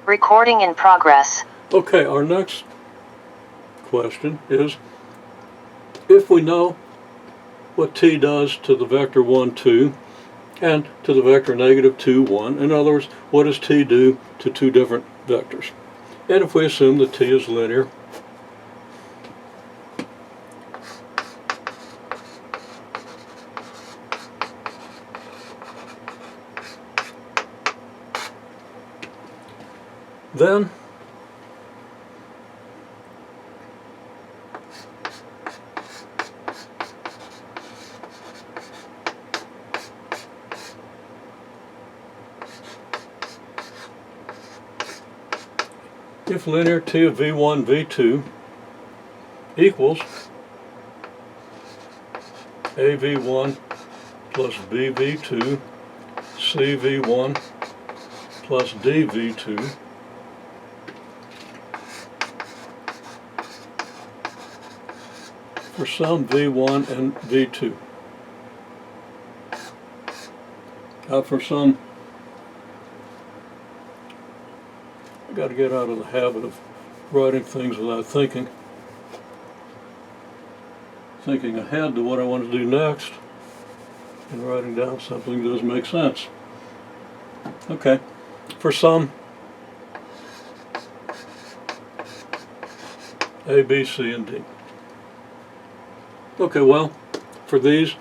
Recording in progress. Okay, our next question is, if we know what t does to the vector 1, 2 and to the vector negative 2, 1, in other words, what does t do to two different vectors? And if we assume that t is linear, then if linear t of v1, v2 equals av1 plus bv2 cv1 plus dv2 for some v1 and v2. For some, I got to get out of the habit of writing things without thinking ahead to what I want to do next, and writing down something that doesn't make sense. Okay, for some A, B, C, and D. Okay, well, for these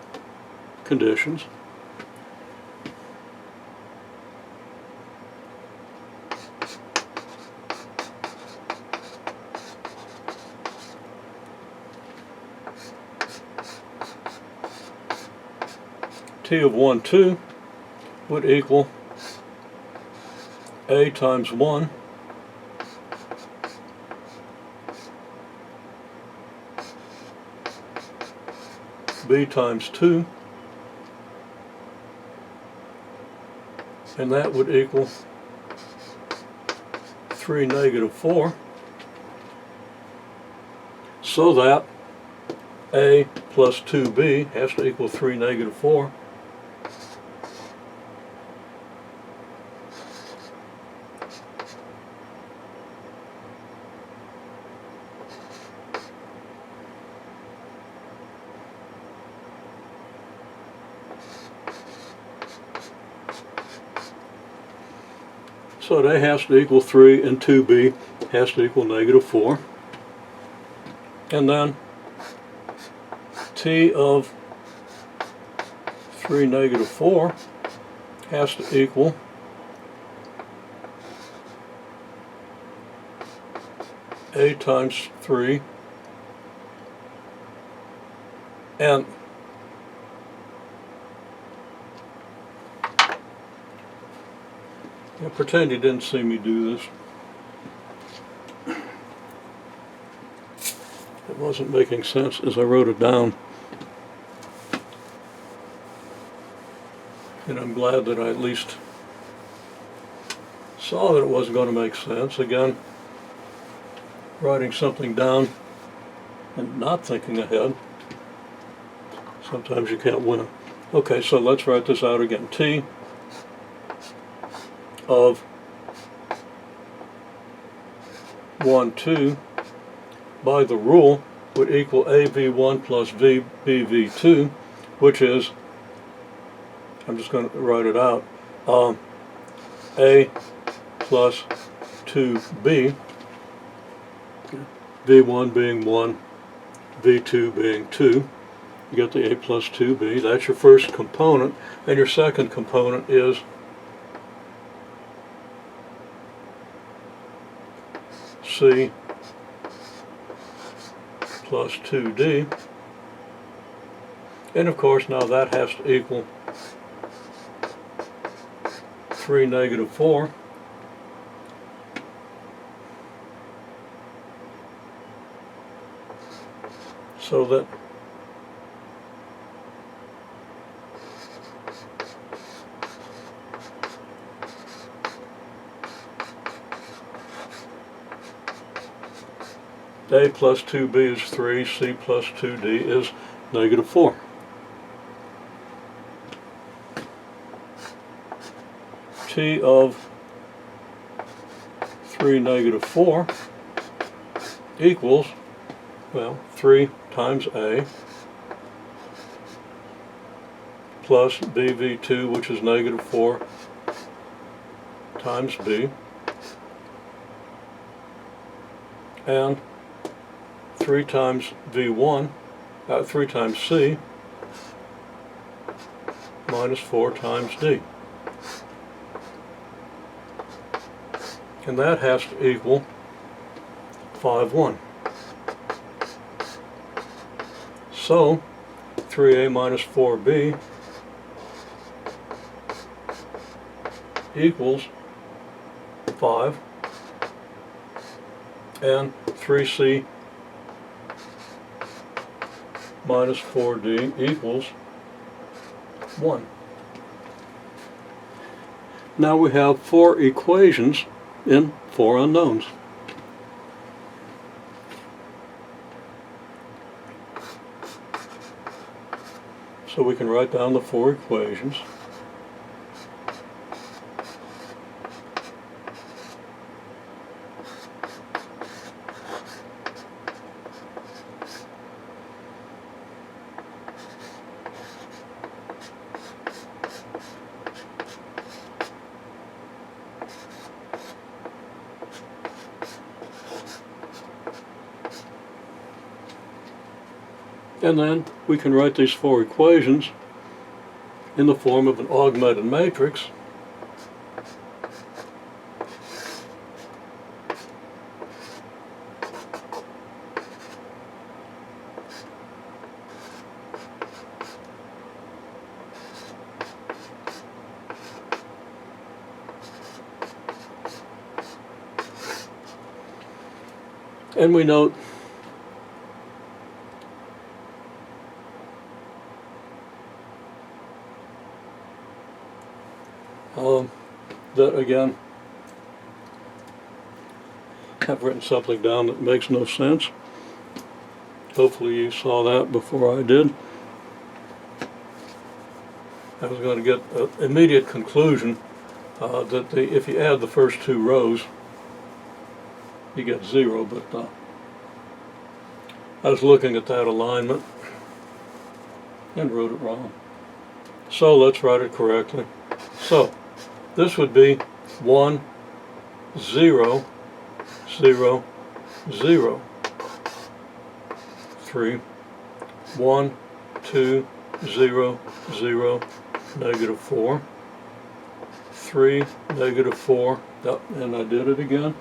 conditions, t of 1, 2 would equal a times 1 b times 2, and that would equal 3 negative 4, so that a plus 2b has to equal 3 negative 4. So A has to equal 3 and 2b has to equal negative 4. And then t of 3 negative 4 has to equal a times 3 and pretend you didn't see me do this. It wasn't making sense as I wrote it down. And I'm glad that I at least saw that it wasn't going to make sense. Again, writing something down and not thinking ahead, sometimes you can't win. Okay, so let's write this out again. T of 1, 2 by the rule would equal AV1 plus VBV2, which is, I'm just going to write it out, A plus 2B, V1 being 1, V2 being 2. You get the A plus 2B. That's your first component, and your second component is C plus 2D, and of course now that has to equal 3 negative 4, so that A plus 2B is 3, C plus 2D is negative 4. T of 3 negative 4 equals, well, 3 times A plus BV2, which is negative 4 times B, and 3 times V1, 3 times C, minus 4 times D. And that has to equal 5,1. So 3A minus 4B equals 5, and 3C minus 4D equals 1. Now we have 4 equations in 4 unknowns. So we can write down the 4 equations. And then we can write these 4 equations in the form of an augmented matrix. And we note that, again, I've written something down that makes no sense. Hopefully you saw that before I did. I was going to get an immediate conclusion that if you add the first 2 rows, you get 0, but I was looking at that alignment and wrote it wrong. So let's write it correctly. So this would be 1, 0, 0, 0, 3, 1, 2, 0, 0, negative 4, 3, negative 4, and I did it again.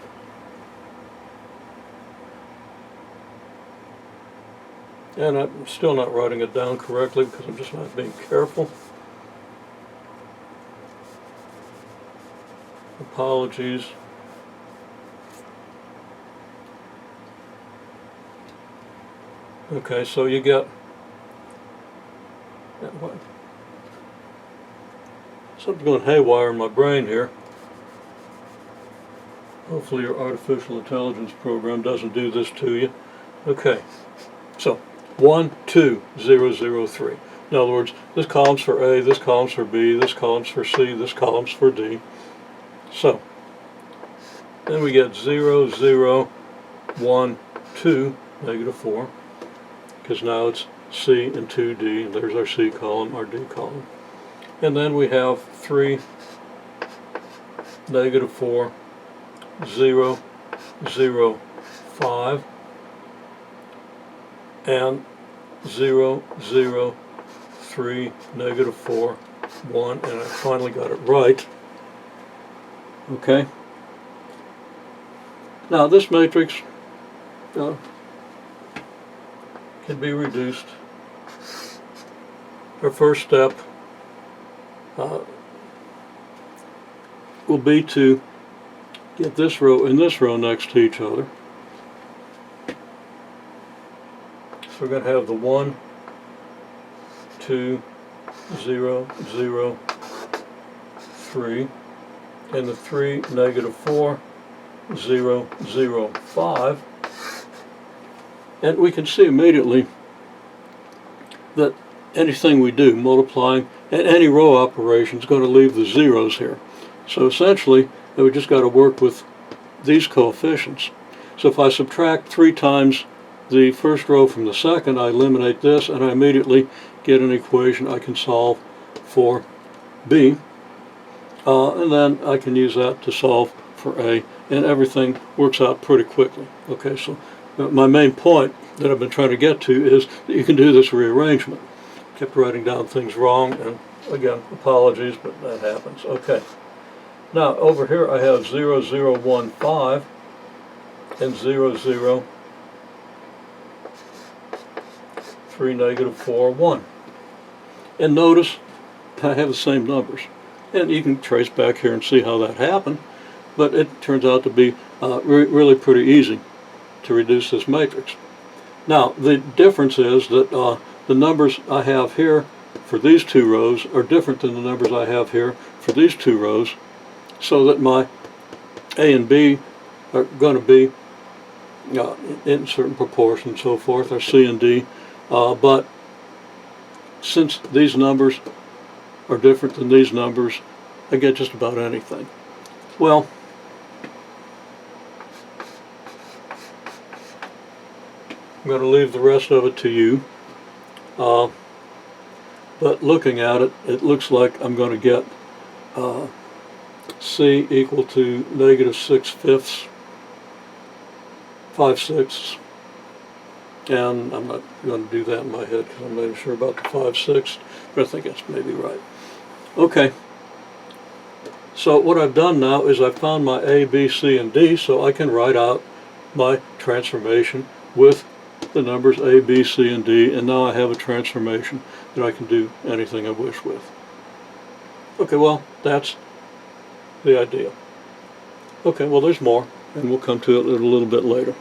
And I'm still not writing it down correctly because I'm just not being careful. Apologies. Okay, so you get something going haywire in my brain here. Hopefully your artificial intelligence program doesn't do this to you. Okay, so 1, 2, 0, 0, 3. In other words, this column's for A, this column's for B, this column's for C, this column's for D. So then we get 0, 0, 1, 2, negative 4, because now it's C and 2D, and there's our C column, our D column. And then we have 3, negative 4, 0, 0, 5, and 0, 0, 3, negative 4, 1, and I finally got it right. Okay. Now this matrix can be reduced. Our first step will be to get this row and this row next to each other. So we're going to have the 1, 2, 0, 0, 3, and the 3, negative 4, 0, 0, 5. And we can see immediately that anything we do, multiplying, and any row operation is going to leave the zeros here. So essentially, we just got to work with these coefficients. So if I subtract 3 times the first row from the second, I eliminate this, and I immediately get an equation I can solve for B. And then I can use that to solve for A, and everything works out pretty quickly. Okay, so my main point that I've been trying to get to is that you can do this rearrangement. Kept writing down things wrong, and again, apologies, but that happens. Okay. Now, over here I have 0, 0, 1, 5, and 0, 0, 3, negative 4, 1. And notice I have the same numbers. And you can trace back here and see how that happened, but it turns out to be really pretty easy to reduce this matrix. Now, the difference is that the numbers I have here for these two rows are different than the numbers I have here for these two rows, so that my A and B are going to be in certain proportion and so forth, or C and D, but since these numbers are different than these numbers, I get just about anything. Well, I'm going to leave the rest of it to you, but looking at it, it looks like I'm going to get C equal to negative 6/5, 5/6, and I'm not going to do that in my head because I'm not even sure about the 5/6, but I think that's maybe right. Okay, so what I've done now is I've found my A, B, C, and D, so I can write out my transformation with the numbers A, B, C, and D, and now I have a transformation that I can do anything I wish with. Okay, well, that's the idea. Okay, well, there's more, and we'll come to it a little bit later.